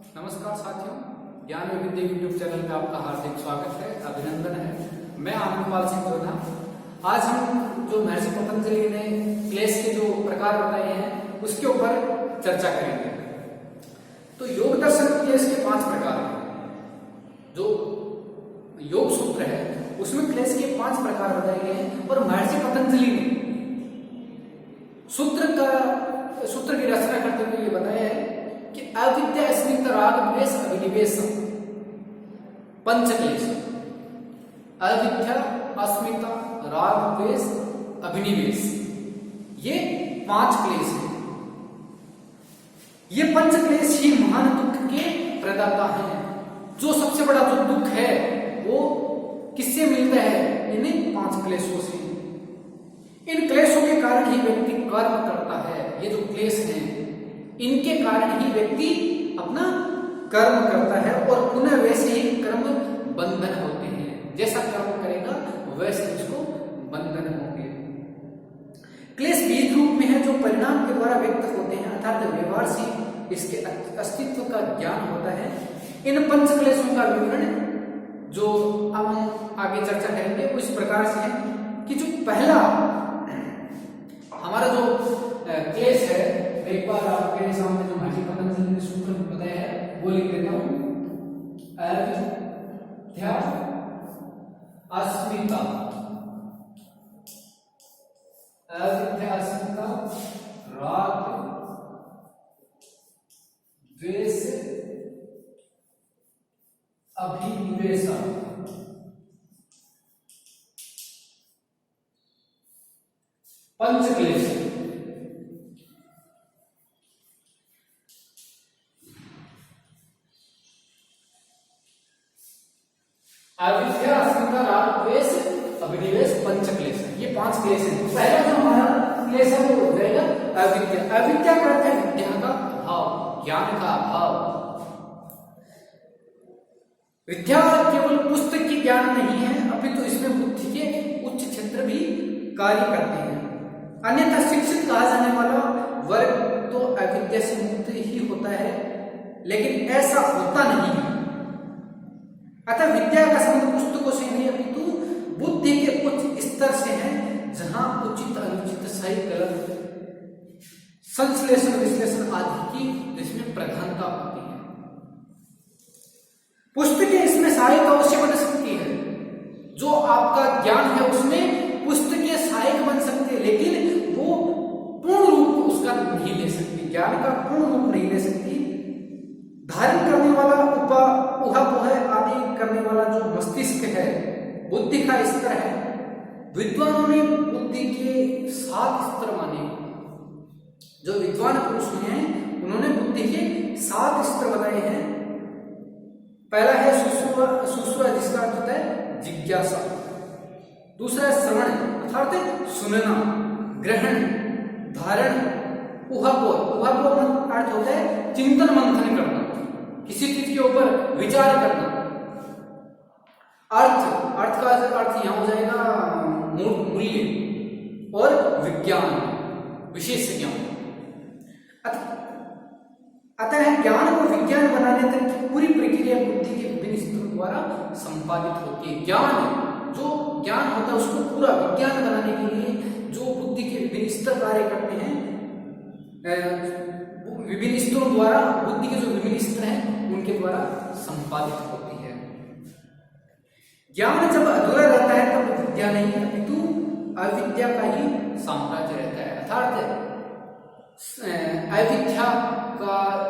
नमस्कार साथियों, ज्ञान व विद्या यूट्यूब चैनल में आपका हार्दिक स्वागत है, अभिनंदन है। मैं आनंदपाल सिंह जोधा। आज हम जो महर्षि पतंजलि ने क्लेश के जो प्रकार बताए हैं उसके ऊपर चर्चा करेंगे। तो योग दर्शन क्लेश के 5 प्रकार हैं। जो योग सूत्र है उसमें क्लेश के 5 प्रकार बताए गए हैं और महर्षि पतंजलि ने सूत्र की रचना करते हुए ये बताया है कि अविद्या अस्मिता राग द्वेष अभिनिवेश पंचक्लेश। अविद्या अस्मिता राग द्वेष अभिनिवेश, ये 5 क्लेश हैं। ये पंचक्लेश ही महान दुख के प्रदाता हैं। जो सबसे बड़ा जो दुख है वो किससे मिलता है? इन्हीं 5 क्लेशों से। इन क्लेशों के कारण ही व्यक्ति कर्म करता है। ये जो क्लेश हैं इनके कारण ही व्यक्ति अपना कर्म करता है और पुनः वैसे ही कर्म बंधन होते हैं। जैसा कर्म करेगा वैसे उसको बंधन होंगे। क्लेश बीज रूप में है जो परिणाम के द्वारा व्यक्त होते हैं, अर्थात व्यवहार से इसके अस्तित्व का ज्ञान होता है। इन पंच क्लेशों का विवरण जो अब हम आगे चर्चा करेंगे वो इस प्रकार से है कि जो पहला हमारा जो क्लेश है, एक बार आपके सामने जो महर्षि पतंजलि ने सूत्र बताया है वो लिख देता हूं। अविद्या अस्मिता, अविद्या अस्मिता राग द्वेष अभिनिवेश पंचक्लेश। अविद्या अस्मिता राग द्वेष अभिनिवेश पंचक्लेश, ये 5 क्लेश हैं। पहला जो हमारा क्लेश है वो हो जाएगा अविद्या। अविद्या का अर्थ है विद्या का अभाव, ज्ञान का अभाव। विद्या केवल पुस्तक की ज्ञान नहीं है, अपितु इसमें बुद्धि के उच्च क्षेत्र भी कार्य करते हैं। अन्यथा शिक्षित कहा जाने वाला वर्ग तो अविद्या से मुक्त ही होता है, लेकिन ऐसा होता नहीं है। अतः विद्या का संबंध पुस्तकों से नहीं अपितु बुद्धि के उच्च स्तर से है, जहां उचित अनुचित सही गलत संश्लेषण विश्लेषण आदि की जिसमें प्रधानता होती है। पुस्तकें इसमें सहायक अवश्य बन सकती है। जो आपका ज्ञान है उसमें पुस्तकें सहायक बन सकती है, लेकिन वो पूर्ण रूप उसका नहीं ले सकती, ज्ञान का पूर्ण रूप नहीं ले सकती। धारण करने वाला ऊहापोह आदि करने वाला जो मस्तिष्क है, बुद्धि का स्तर है, विद्वानों ने बुद्धि के 7 स्तर माने। जो विद्वान पुरुष हैं उन्होंने बुद्धि के 7 स्तर बनाए हैं। पहला है सुश्रुवा, जिसका अर्थ होता है जिज्ञासा। दूसरा है श्रवण, अर्थात सुनना, ग्रहण, धारण, ऊहापोह अर्थ होता है चिंतन मंथन करना, किसी चीज के ऊपर विचार करना। अर्थ का अर्थ यहां हो जाएगा मूल्य, और विज्ञान, विशेष ज्ञान। अतः ज्ञान को विज्ञान बनाने तक की पूरी प्रक्रिया बुद्धि के विभिन्न स्तरों द्वारा संपादित होती है। जो ज्ञान होता है उसको पूरा विज्ञान बनाने के लिए जो बुद्धि के विभिन्न स्तर कार्य करते हैं, विभिन्न स्तरों द्वारा बुद्धि के जो विभिन्न स्तर हैं उनके द्वारा संपादित होती है। ज्ञान जब अधूरा रहता है तब विद्या नहीं अपितु अविद्या का ही साम्राज्य रहता है। अर्थात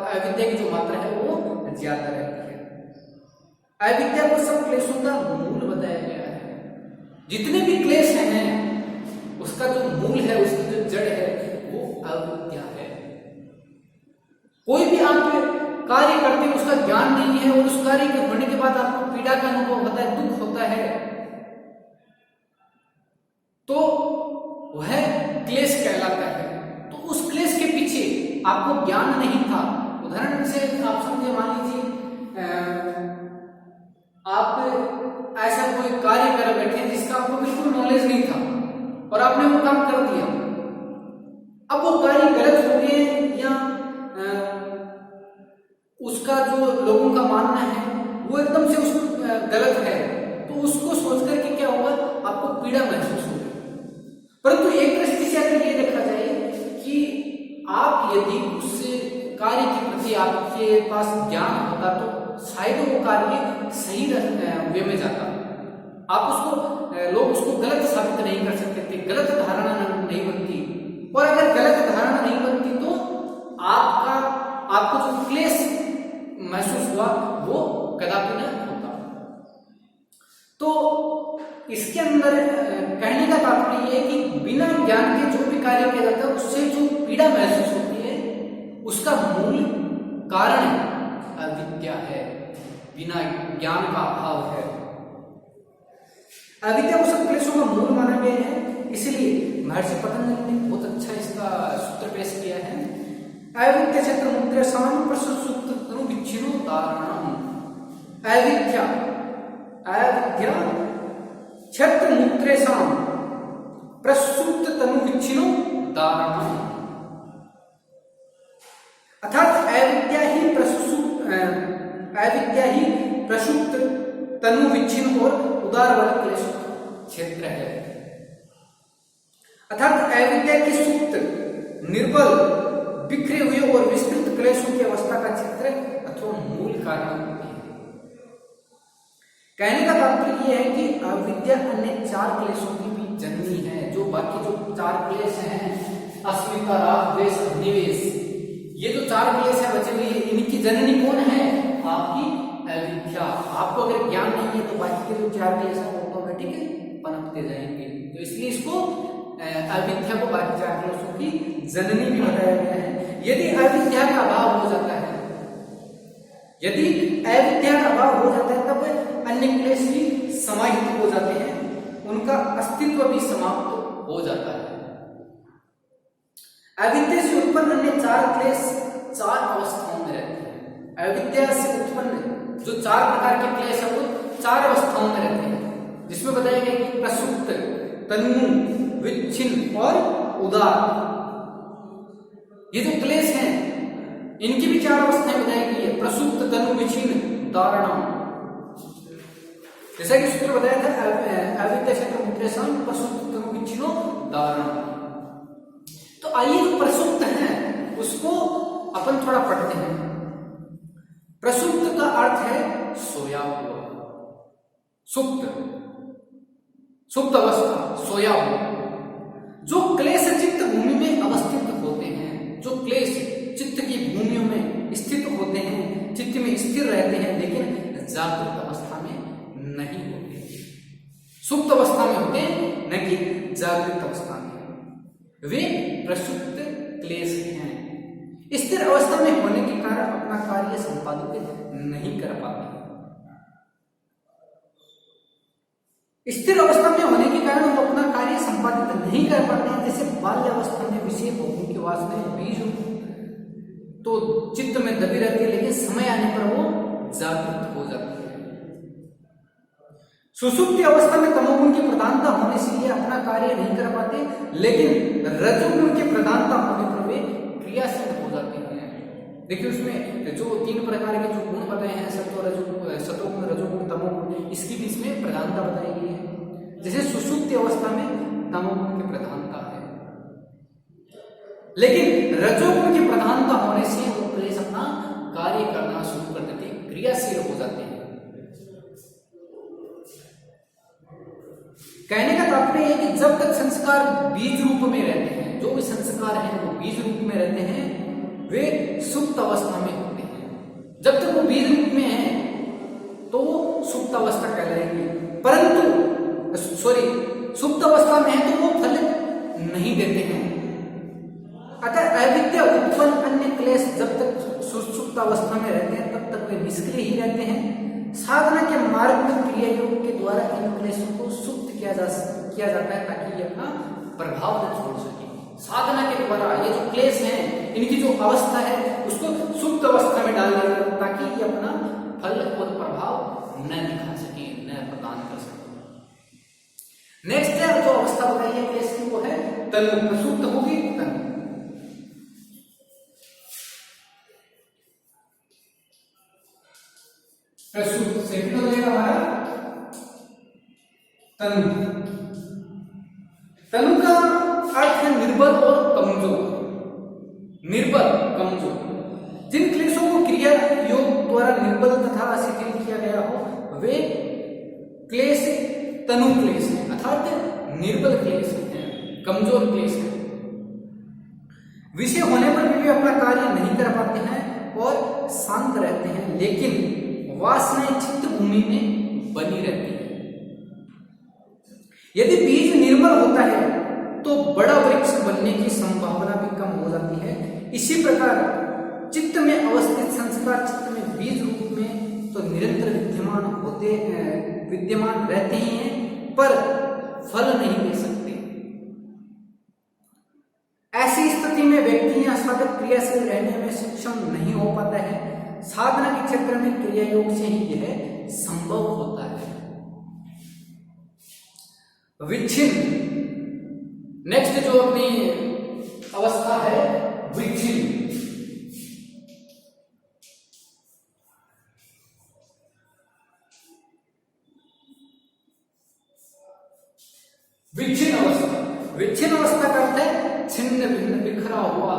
अविद्या की जो मात्रा है वो ज्यादा रहती है। अविद्या को सब क्लेशों का मूल बताया गया है। जितने भी क्लेश हैं उसका जो मूल है, उसकी जो जड़ है वो अविद्या है। कोई भी आप कार्य करते हैं उसका ज्ञान नहीं है और उस कार्य के होने के बाद आपको पीड़ा का अनुभव होता है, दुख होता है, तो वह क्लेश कहलाता है। तो उस क्लेश के पीछे आपको ज्ञान नहीं था। उदाहरण से आप समझे, मान लीजिए आप ऐसा कोई कार्य कर बैठे जिसका आपको बिल्कुल नॉलेज नहीं था और आपने वो काम कर दिया। अब वो कार्य गलत हो गए या उसका जो लोगों का मानना है वो एकदम से उस गलत है, तो उसको सोच करके क्या होगा, आपको पीड़ा महसूस होगी। परंतु एक दृष्टि से अगर ये देखा जाए कि आप यदि उस कार्य के प्रति आपके पास ज्ञान होता तो शायद वो कार्य सही वे में जाता, आप उसको लोग उसको गलत साबित नहीं कर सकते थे, गलत धारणा नहीं बनती। और अगर गलत धारणा नहीं बनती तो आपको जो क्लेश महसूस हुआ वो कदापि न होता। तो इसके अंदर कहने का तात्पर्य ये है कि बिना ज्ञान के जो भी कार्य किया जाता है उससे जो पीड़ा महसूस होती है उसका मूल कारण अविद्या है, बिना ज्ञान का अभाव है। अविद्या को सब क्लेशों का मूल माना गया है, इसलिए महर्षि पतंजलि ने बहुत अच्छा इसका सूत्र पेश किया है। अविद्या क्षेत्र मुद्रेशान प्रसुप्त तनु विच्छिन्नो धारणम। अविद्या क्षेत्र मुद्रेशान प्रसुप्त तनु विच्छिन्नो धारणम, अर्थात अविद्या ही प्रसुप्त तनु विच्छिन्न और उदार वाला क्लेश क्षेत्र है। अर्थात अविद्या की सुप्त, निर्बल, बिखरे हुए और विस्तृत क्लेशों की अवस्था का क्षेत्र अथवा मूल कारण होती है। कहने का तात्पर्य यह है कि अविद्या अन्य 4 क्लेशों की भी जननी है। जो बाकी जो 4 क्लेश हैं, अस्मिता, राग, द्वेष, अभिनिवेश, ये जो 4 क्लेश है बचे हुए, इनकी जननी कौन है? आपकी अविद्या। आपको अगर ज्ञान नहीं है तो बाकी के जो 4 क्लेश है वो ऑटोमेटिक पनपते जाएंगे। तो इसलिए इसको अविद्या को बाकी 4 क्लेशों की जननी भी बताया गया है। यदि अविद्या का अभाव हो जाता है, यदि अविद्या का अभाव हो जाता है तब अन्य क्लेश भी समाहित हो जाते हैं, उनका अस्तित्व भी समाप्त हो जाता है। अविद्या से उत्पन्न अन्य 4 क्लेश 4 अवस्थाओं में रहते हैं। अविद्या से उत्पन्न जो 4 प्रकार के क्लेश है वो 4 अवस्थाओं में रहते हैं, जिसमें बताया गया कि प्रसुप्त, तन्मू, विच्छिन्न और उदार। ये जो क्लेश हैं इनकी भी 4 अवस्थाएं बताई गई है, प्रसुप्त, तनु, विच्छिन्न, धारणा। जैसा कि सूत्र बताया था, अविद्या क्षेत्र मुद्रेशान प्रसुप्त तनु विच्छिन्नो धारणा। तो आइए जो प्रसुप्त है उसको अपन थोड़ा पढ़ते हैं। प्रसुप्त का अर्थ है सोया हुआ, सुप्त, सुप्त अवस्था, सोया हुआ। जो क्लेश चित्त भूमि में अवस्थित होते हैं, जो क्लेश चित्त की भूमियों में स्थित होते हैं, चित्त में स्थिर रहते हैं, लेकिन जागृत अवस्था में नहीं होते, सुप्त अवस्था में होते हैं, न कि जागृत अवस्था में, वे प्रसुप्त क्लेश हैं। स्थिर अवस्था में होने के कारण अपना कार्य संपादित नहीं कर पाते। स्थिर अवस्था में होने के कारण वो अपना कार्य संपादित नहीं कर पाते हैं। जैसे बाल्य अवस्था में विषय भोगों की वासना बीज तो चित्त में दबी रहती है, लेकिन समय आने पर वो जागृत हो जाती है। सुषुप्ति अवस्था में तमोगुण की प्रधानता होने से ये अपना कार्य नहीं कर पाते, लेकिन रजोगुण की प्रधानता होने पर वे क्रियाशील हो जाते हैं। देखिए उसमें जो 3 प्रकार के जो गुण बताए हैं, सतोगुण, रजोगुण, तमोगुण, इसकी भी इसमें प्रधानता बताई गई है। जैसे सुषुप्ति अवस्था में तमोगुण की प्रधानता है, लेकिन रजोगुण की प्रधानता होने से वो क्लेश अपना कार्य करना शुरू कर देते, क्रियाशील हो जाते हैं। कहने का तात्पर्य है कि जब तक संस्कार बीज रूप में रहते हैं, जो भी संस्कार हैं वो बीज रूप में रहते हैं, वे सुप्त अवस्था में होते हैं। जब तक वो बीज रूप में है तो वो सुप्त अवस्था कहलाएगी, परंतु सुप्त अवस्था में है तो वो फल नहीं देते हैं। अतः अविद्या उत्पन्न अन्य क्लेश जब तक सुप्त अवस्था में रहते हैं तब तक वे निष्क्रिय ही रहते हैं। साधना के मार्ग में क्रिया योग के द्वारा इन क्लेशों को सुप्त किया जाता है ताकि ये अपना प्रभाव न छोड़ सके। साधना के द्वारा ये जो क्लेश हैं, इनकी जो अवस्था है उसको सुप्त अवस्था में डाल दिया ताकि ये अपना फल और प्रभाव न दिखा सके, न प्रदान कर सके। नेक्स्ट है जो अवस्था बताई है क्लेश की, वो है तनु। सुप्त होगी तनु। प्रसूत। सेकंड हो जाएगा हमारा तनु। तनु का अर्थ है निर्बल और कमजोर। निर्बल कमजोर, जिन क्लेशों को क्रिया योग द्वारा निर्बल तथा शिथिल किया गया हो वे क्लेश तनु क्लेश है, अर्थात निर्बल क्लेश है, कमजोर क्लेश है। विषय होने पर भी वे अपना कार्य नहीं कर पाते हैं और शांत रहते हैं, लेकिन वासनाएं चित्त भूमि में बनी रहती है। यदि बीज निर्मल होता है तो बड़ा वृक्ष बनने की संभावना भी कम हो जाती है। इसी प्रकार चित्त में अवस्थित संस्कार चित्त में बीज रूप में तो निरंतर विद्यमान रहते ही हैं, पर फल नहीं दे सकते। ऐसी स्थिति में व्यक्ति या साधक क्रियाशील रहने में सक्षम नहीं हो पाता है। साधना के क्षेत्र में क्रिया योग से ही यह संभव होता है। विच्छिन्न, नेक्स्ट जो अपनी अवस्था है विच्छिन्न। विच्छिन्न अवस्था, विच्छिन्न अवस्था का अर्थ है छिन्न भिन्न, बिखरा हुआ,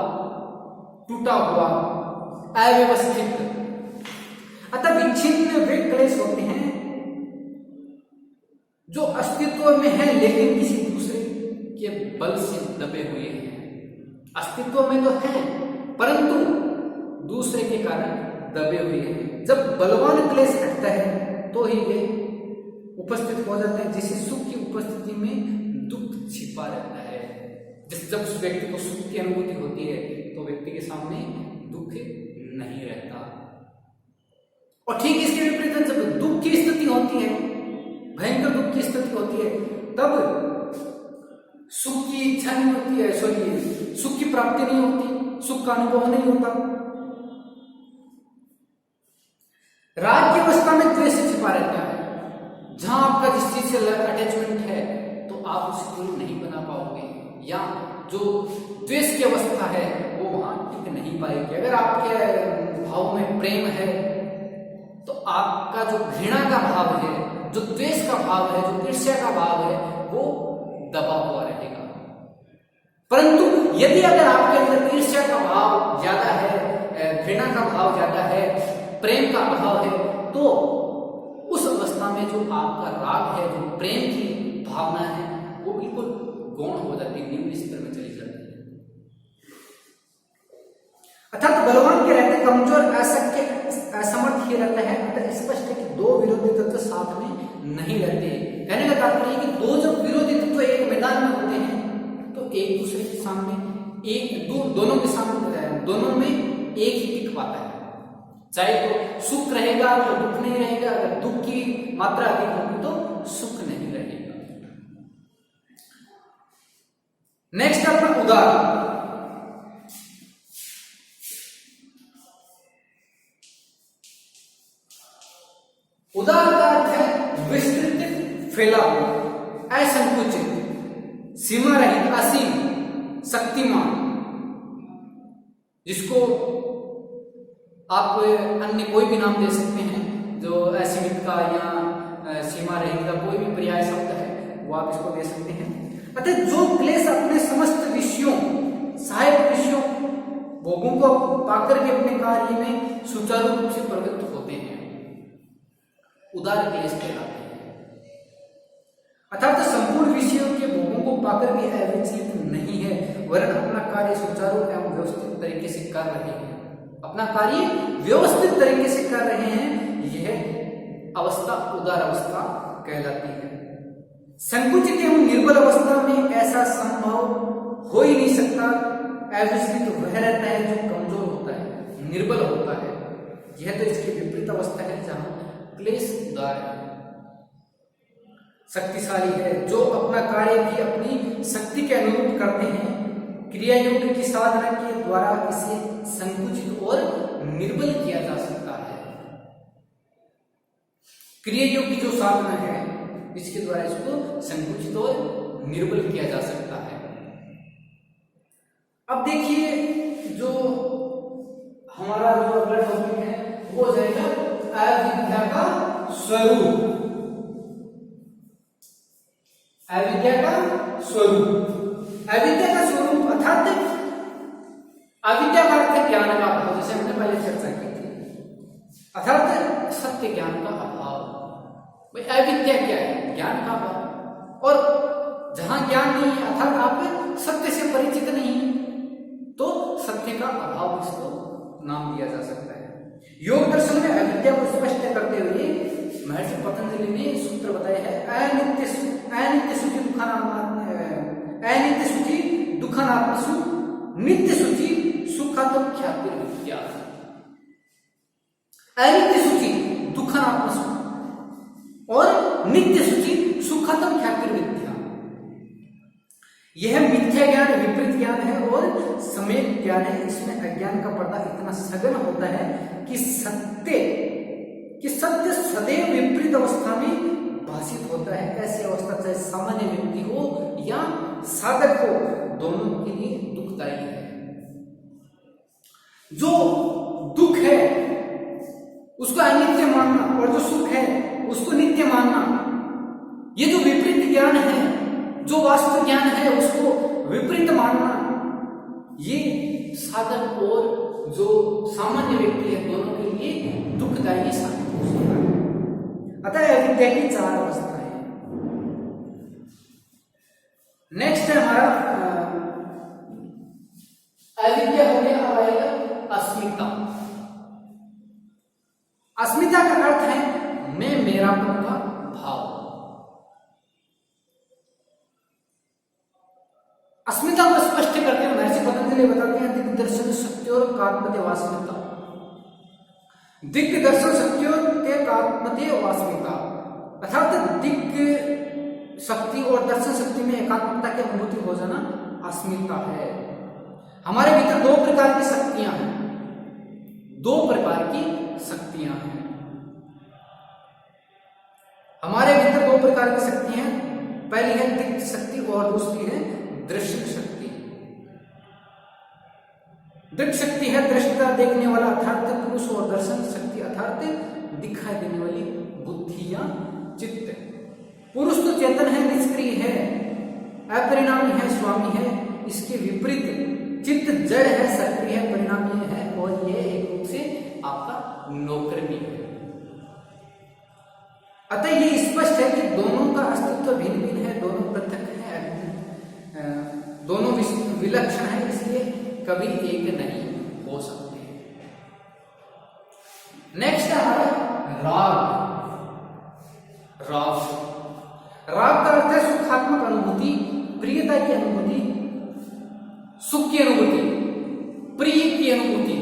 टूटा हुआ, अव्यवस्थित। अतः विच्छिन्न वे क्लेश होते हैं जो अस्तित्व में है लेकिन किसी दूसरे के बल से दबे हुए हैं। अस्तित्व में तो है परंतु दूसरे के कारण दबे हुए हैं। जब बलवान क्लेश हटता है तो ही वे उपस्थित हो जाते हैं। जैसे सुख की उपस्थिति में दुख छिपा रहता है। जब उस व्यक्ति को सुख की अनुभूति होती है तो व्यक्ति के सामने दुख नहीं रहता। और ठीक इसके विपरीत जब दुख की स्थिति होती है, भयंकर दुख की स्थिति होती है, तब सुख की इच्छा नहीं होती है, सुख की प्राप्ति नहीं होती, सुख का अनुभव नहीं होता। राग की अवस्था में द्वेष छिपा रहता है। जहां आपका जिस चीज से अटैचमेंट है तो आप उसे दूर नहीं बना पाओगे, या जो द्वेष की अवस्था है वो वहां टिक नहीं पाएगी। अगर आपके भाव में प्रेम है तो आपका जो घृणा का भाव है, जो द्वेष का भाव है, जो ईर्ष्या का भाव है, वो दबा हुआ रहेगा। परंतु यदि अगर आपके अंदर ईर्ष्या का भाव ज्यादा है, घृणा का भाव ज्यादा है, प्रेम का भाव है, तो उस अवस्था में जो आपका राग है, जो प्रेम की भावना है, वो बिल्कुल गौण हो जाती है, निम्न स्तर में चली जाती है। अर्थात बलवान के रहते कमजोर असमर्थ ही रहता है। अतः स्पष्ट है कि दो विरोधी तत्व साथ में नहीं रहते। कहने का तात्पर्य है कि दो जब विरोधी तत्व एक मैदान में होते हैं तो एक दूसरे के सामने दोनों में एक ही टिक पाता है। चाहे तो सुख रहेगा तो दुख नहीं रहेगा, अगर दुख की मात्रा अधिक होगी तो सुख नहीं रहेगा। नेक्स्ट अपना उदार। उदार का अर्थ है विस्तृत, फैला हुआ, असंकुचित, सीमा रहित, असीम, शक्तिमान, जिसको आप अन्य कोई भी नाम दे सकते हैं, जो असीमित का या सीमा रहित का कोई भी पर्याय शब्द है वो आप इसको दे सकते हैं। अतः जो क्लेश अपने समस्त विषयों, सहायक विषयों, भोगों को पाकर के अपने कार्य में सुचारू रूप से प्रवृत्त होते हैं, उदार क्लेश कहलाते हैं। अर्थात संपूर्ण विषयों के भोगों को पाकर भी अविचलित नहीं है, वरन अपना कार्य सुचारू एवं व्यवस्थित तरीके से कर रहे हैं। अपना कार्य व्यवस्थित तरीके से कर रहे हैं, यह अवस्था उदार अवस्था कहलाती है। संकुचित एवं निर्बल अवस्था में ऐसा संभव हो ही नहीं सकता। अविचलित वह रहता है जो कमजोर होता है, निर्बल होता है। यह तो इसकी विपरीत अवस्था है जहां क्लेश उदार है, शक्तिशाली है, जो अपना कार्य भी अपनी शक्ति के अनुरूप करते हैं। क्रिया योग की साधना के द्वारा इसे संकुचित और निर्बल किया जा सकता है। क्रिया योग की जो साधना है इसके द्वारा इसको संकुचित और निर्बल किया जा सकता है। अब देखिए जो हमारा जो अगला टॉपिक है वो हो जाएगा अविद्या का स्वरूप, अविद्या का स्वरूप, अविद्या का स्वरूप अर्थात अविद्या का अर्थ ज्ञान का अभाव, जैसे हमने पहले चर्चा की थी, अर्थात सत्य ज्ञान का अभाव। भाई अविद्या क्या है? ज्ञान का अभाव। और जहां ज्ञान नहीं है अर्थात आप सत्य से परिचित नहीं है तो सत्य का अभाव इसको नाम दिया जा सकता है। योग दर्शन में अविद्या को स्पष्ट करते हुए महर्षि पतंजलि ने सूत्र बताया है, अनित्य शुचि दुखानात्मसु नित्य शुचि सुखात्म ख्याति विद्या। अनित्य शुचि दुखानात्मसु और नित्य शुचि सुखात्म ख्याति विद्या। यह मिथ्या ज्ञान विपरीत ज्ञान है और समय ज्ञान है। इसमें अज्ञान का पर्दा इतना सघन होता है कि सत्य सदैव विपरीत अवस्था में भाषित होता है। ऐसी अवस्था चाहे सामान्य व्यक्ति हो या साधक हो, दोनों के लिए दुखदायी है। जो दुख है उसको अनित्य मानना और जो सुख है उसको नित्य मानना, ये जो विपरीत ज्ञान है, जो वास्तव ज्ञान है उसको विपरीत मानना, ये साधक और जो सामान्य व्यक्ति है दोनों के लिए दुखदायी साबित हो सकता है। अतः अविद्या की चार अवस्थाएं। नेक्स्ट है हमारा अविद्या हो गया, अब आएगा अस्मिता। अस्मिता का अर्थ है मैं मेरापन का भाव। अस्मिता को स्पष्ट करके महर्षि पतंजलि बताते हैं दिग् दर्शन सत्योर्कात्मते वास्मिता। दिग् दर्शन सत्योर्कात्मते वास्मिता अर्थात दिग् शक्ति और दर्शन शक्ति में एकात्मता की अनुभूति हो जाना अस्मिता है। हमारे भीतर दो प्रकार की शक्तियां हैं, दो प्रकार की शक्तियां हैं हमारे भीतर दो प्रकार की शक्ति हैं। पहली है दिक् शक्ति और दूसरी है दृश्य शक्ति। दृक् शक्ति है दृष्टा देखने वाला अर्थात पुरुष और दर्शन शक्ति अर्थात दिखाई देने वाली बुद्धि या चित्त। पुरुष तो चेतन है, निष्क्रिय है, अपरिणामी है, स्वामी है। इसके विपरीत चित्त जड़ है, सक्रिय है, परिणामी है और यह एक रूप से आपका नौकर भी है। अतः ये स्पष्ट है कि दोनों का अस्तित्व भिन्न भिन्न है, दोनों पृथक है, दोनों विलक्षण है, इसलिए कभी एक नहीं हो सकते। नेक्स्ट है हमारा राग। राग का अर्थ है सुखात्मक अनुभूति, प्रियता की अनुभूति, सुख की अनुभूति, प्रिय की अनुभूति।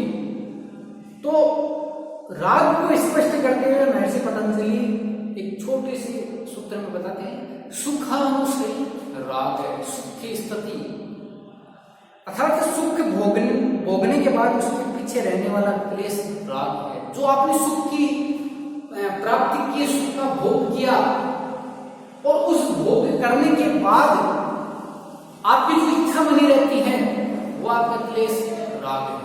तो राग को स्पष्ट करते हुए महर्षि पतंजलि एक छोटे से सूत्र में बताते हैं सुखानुश्रयी राग है। सुख की स्थिति अर्थात सुख भोगने के बाद उसके पीछे रहने वाला क्लेश राग है। जो आपने सुख की प्राप्ति की, सुख का भोग किया और उस भोग करने के बाद आपकी जो इच्छा बनी रहती है वो आपका क्लेश राग है।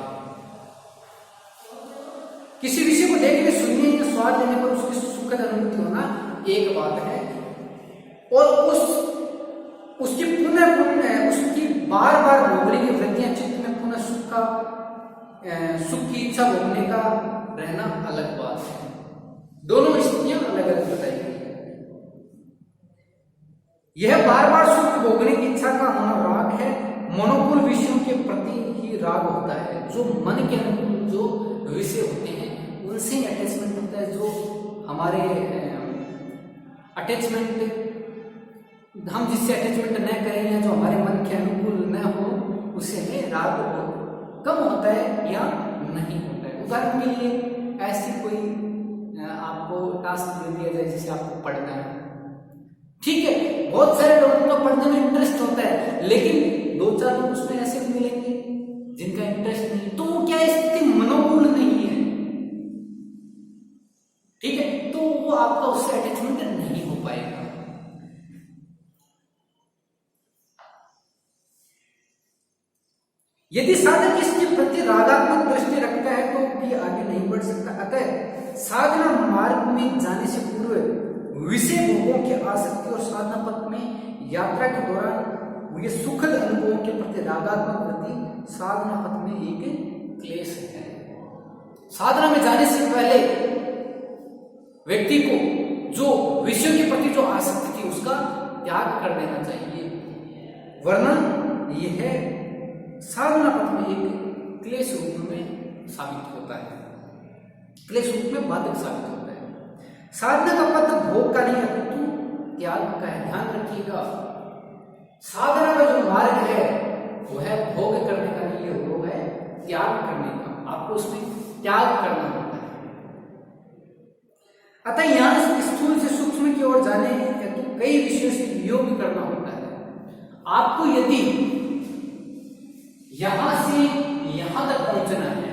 किसी विषय को देखने, सुनने या स्वाद लेने पर उसकी सुखद अनुभूति होना एक बात है और उसकी उसकी बार बार भोगने की वृत्तियां चित्त में पुनः सुख की इच्छा भोगने का रहना अलग बात है। दोनों स्थितियां अलग अलग बताई गई है। यह बार बार सुख भोगने की इच्छा का होना राग है। मनोकूल विषयों के प्रति ही राग होता है। जो मन के अनुकूल जो विषय होते हैं उनसे ही अटैचमेंट होता है। जो हमारे अटैचमेंट, हम जिससे अटैचमेंट न करें या जो हमारे मन के अनुकूल न हो उसे में राग कम होता है या नहीं होता है। उदाहरण के लिए ऐसी कोई आपको टास्क दे दिया जाए जिसे आपको पढ़ना है, ठीक है, बहुत सारे लोगों का पढ़ने में इंटरेस्ट होता है, लेकिन दो चार लोग उसमें ऐसे मिलेंगे जिनका इंटरेस्ट नहीं, तो वो क्या स्थिति मनोकूल नहीं है, ठीक है, तो वो आपका उससे अटैचमेंट नहीं हो पाएगा। यदि साधक इसके प्रति रागात्मक दृष्टि रखता है तो भी आगे नहीं बढ़ सकता। अतः साधना मार्ग में जाने से पूर्व विषय भोगों की आसक्ति और साधना पथ में यात्रा के दौरान ये सुखद अनुभवों के प्रति रागात्मक वृत्ति साधना पथ में एक क्लेश है। साधना में जाने से पहले व्यक्ति को जो विषयों के प्रति जो आसक्ति थी उसका त्याग कर देना चाहिए, वरना यह साधना पथ में एक क्लेश रूप में साबित होता है, क्लेश रूप में बाधक साबित होता है। साधना का पथ भोग का नहीं अपितु त्याग का है। ध्यान रखिएगा, साधना का जो मार्ग है वो है भोग करने का नहीं है, वो है त्याग करने का। आपको उसमें त्याग करना होता है। अतः यहां स्थूल से सूक्ष्म की ओर जाने हेतु तो कई विषयों से वियोग करना होता है। आपको यदि यहां से यहां तक पहुंचना है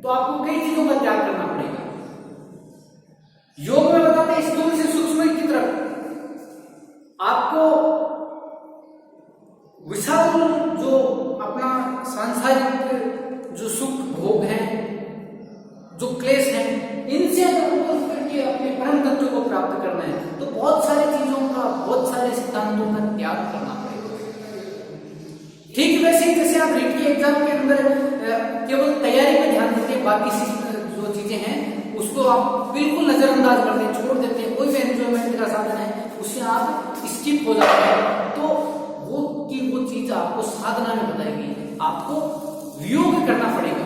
तो आपको कई चीजों का त्याग करना पड़ेगा। योग में बताते हैं स्थूल से सूक्ष्म की तरफ आपको विशाल जो अपना सांसारिक जो सुख भोग है, जो क्लेश है, इनसे अगर करके अपने परम तत्व को प्राप्त करना है तो बहुत सारी चीजों का, बहुत सारे सिद्धांतों का त्याग करना पड़ेगा। ठीक वैसे ही जैसे आप रीट के एग्जाम के अंदर केवल तैयारी में ध्यान देते हैं, बाकी जो चीजें हैं उसको आप बिल्कुल नजरअंदाज कर दें, छोड़ देते हैं, कोई भी एंजॉयमेंट का साधन है उससे आप स्किप हो जाते हैं, तो वो चीज आपको साधना में बताएगी, आपको वियोग करना पड़ेगा।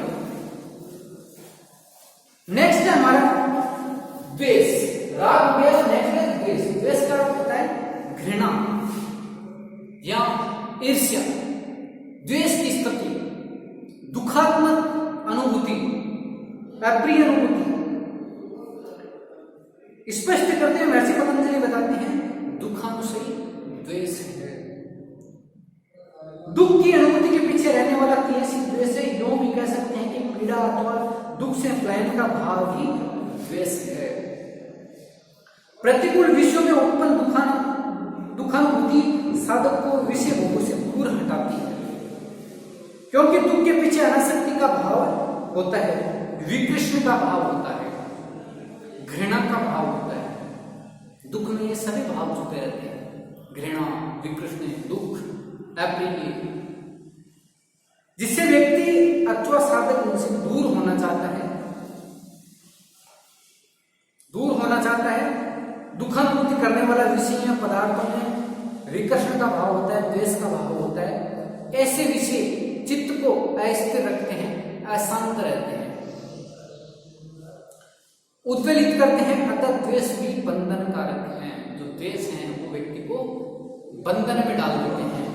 नेक्स्ट है हमारा द्वेष, राग हो गया, नेक्स्ट है द्वेष। द्वेष का अर्थ होता है घृणा या ईर्ष्या। द्वेष की स्थिति दुखात्मक अनुभूति, अप्रिय अनुभूति स्पष्ट करते हैं। महर्षि पतंजलि बताते हैं दुखानुसई द्वेष है। दुख की अनुभूति के पीछे रहने वाला क्लेश ही द्वेष है। यूं भी कह सकते हैं कि पीड़ा अथवा दुख से पलायन का भाव ही द्वेष है। प्रतिकूल विषयों में उत्पन्न दुखानुभूति साधक को विषय भोगों से दूर हटाती है, क्योंकि दुख के पीछे अनासक्ति का भाव होता है, विकृष्ण का भाव होता है, घृणा का भाव होता है। दुख में ये सभी भाव छुपे रहते हैं, घृणा, विकृष्ण, दुख, अप्रिय, जिससे व्यक्ति अथवा साधक उनसे दूर होना चाहता है, दुखानुभूति करने वाला विषय या पदार्थों में विकर्षण का भाव होता है, द्वेष का भाव होता है। ऐसे विषय चित्त को अस्थिर रखते हैं, अशांत रहते हैं, उद्वेलित करते हैं। अतः द्वेष भी बंधन कारक है। जो द्वेष है वो व्यक्ति को बंधन में डाल देते हैं।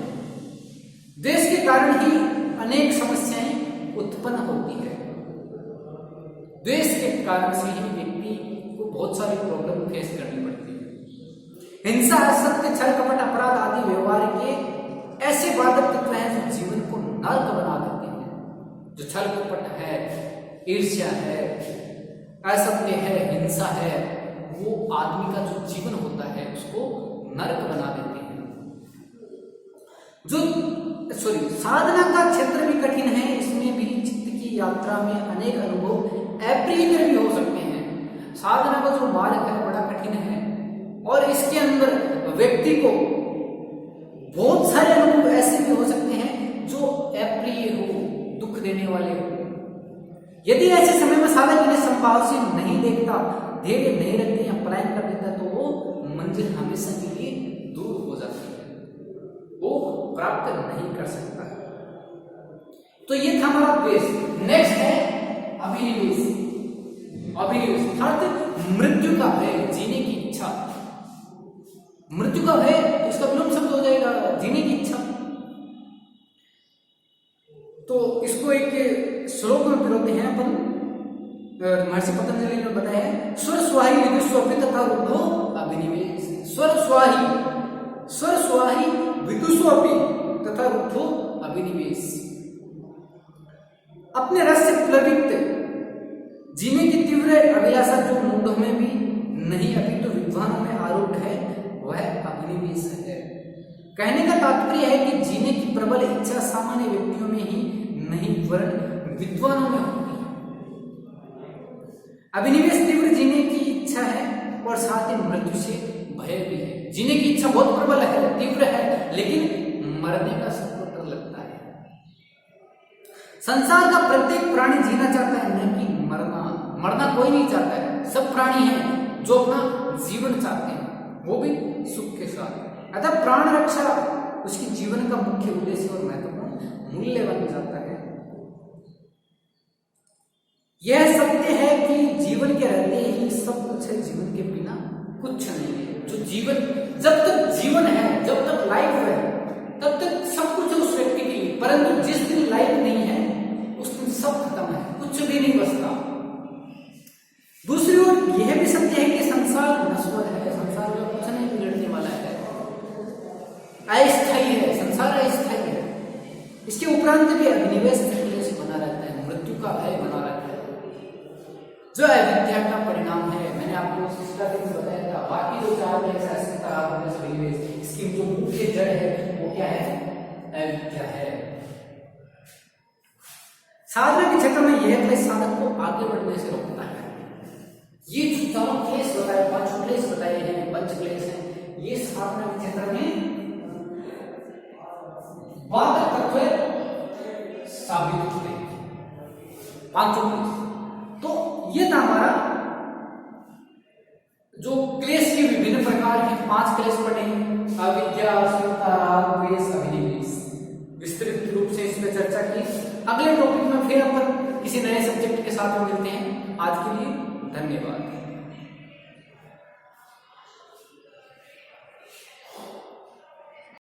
द्वेष के कारण ही अनेक समस्याएं उत्पन्न होती है। द्वेष के कारण से ही व्यक्ति को बहुत सारी प्रॉब्लम फेस करनी पड़ती है। हिंसा, असत्य, छल, कपट, अपराध आदि व्यवहार के ऐसे बाधक तत्व हैं जो जीवन को नर्क बना देते हैं। जो छल कपट है, ईर्ष्या है, असत्य है, हिंसा है, वो आदमी का जो जीवन होता है उसको नर्क बना देते हैं। साधना का क्षेत्र भी कठिन है। इसमें भी चित्त की यात्रा में अनेक अनुभव अप्रिय भी हो सकते हैं। साधना का जो मार्ग है बड़ा कठिन है और इसके अंदर व्यक्ति को बहुत सारे अनुभव ऐसे भी हो सकते हैं जो अप्रिय हो, दुख देने वाले हो। यदि ऐसे समय में साधक इन्हें संभाव से नहीं देखता, धैर्य नहीं रखते या पलायन कर देता तो वो मंजिल हमेशा के लिए दूर हो जाती है, वो प्राप्त नहीं कर सकता। तो ये था हमारा द्वेष। नेक्स्ट है अभिनिवेश। अभिनिवेश अर्थात मृत्यु का भय, जीने की इच्छा। मृत्यु का भय इसका विलोम शब्द हो जाएगा जीने की इच्छा। तो इसको एक श्लोक में पिरोते हैं अपन। महर्षि पतंजलि ने बताया है, स्वर स्वाही विदुषोपि तथा रुद्धो अभिनिवेश। स्वर स्वाही विदुषोपि तथा रुद्धो अभिनिवेश। अपने रस से प्लवित जीने की तीव्र अभिलाषा जो मूढ़ों में भी नहीं अभी तो विद्वानों में आरूढ़ है वह अभिनिवेश है। कहने का तात्पर्य है कि जीने की प्रबल इच्छा सामान्य व्यक्तियों में ही नहीं वरन विद्वानों में होती है। अभिनिवेश तीव्र जीने की इच्छा है और साथ ही मृत्यु से भय भी है। जीने की इच्छा बहुत प्रबल है, तीव्र है, लेकिन मरने का सबको डर लगता है। संसार का प्रत्येक प्राणी जीना चाहता है, नहीं कि मरना। मरना कोई नहीं चाहता है, सब प्राणी हैं जो अपना जीवन चाहते हैं, वो भी सुख के साथ। अतः प्राण रक्षा उसकी जीवन का मुख्य उद्देश्य और महत्वपूर्ण मूल्य बन जाता है। यह सत्य है कि जीवन के रहते ही सब कुछ है, जीवन के बिना कुछ नहीं है। जो जीवन, जब तक जीवन है, जब तक लाइफ है, तब तक सब कुछ है उस व्यक्ति के लिए। परंतु जिस दिन लाइफ नहीं है उस दिन सब खत्म है, कुछ भी नहीं बचता। दूसरी ओर यह भी सत्य है कि संसार नश्वर है, संसार में कुछ नहीं बिगड़ने वाला है, अस्थायी है, संसार अस्थायी है। इसके उपरांत भी अभिनिवेश बना रहता है, मृत्यु का भय बना रहता है, जो अविद्या का परिणाम है। मैंने आपको स्टार्टिंग में बताया था, बाकी जो चार अभिनिवेश, इसकी जो मुख्य जड़ है वो क्या है? अविद्या है। साधना के क्षेत्र में यह क्लेश साधक को आगे बढ़ने से रोकता है। ये जो चारों क्लेश बताए, पांचों क्लेश बताए हैं, पंच क्लेश हैं, ये साधना के क्षेत्र में बाधक तत्व साबित होते हैं, पांचों क्लेश। तो ये था हमारा जो क्लेश के विभिन्न प्रकार के 5 क्लेश पढ़े, अविद्या, अस्मिता, राग, द्वेष, अभिनिवेश, विस्तृत रूप से इस पर चर्चा की। अगले टॉपिक में फिर अपन किसी नए सब्जेक्ट के साथ मिलते हैं। आज के लिए धन्यवाद।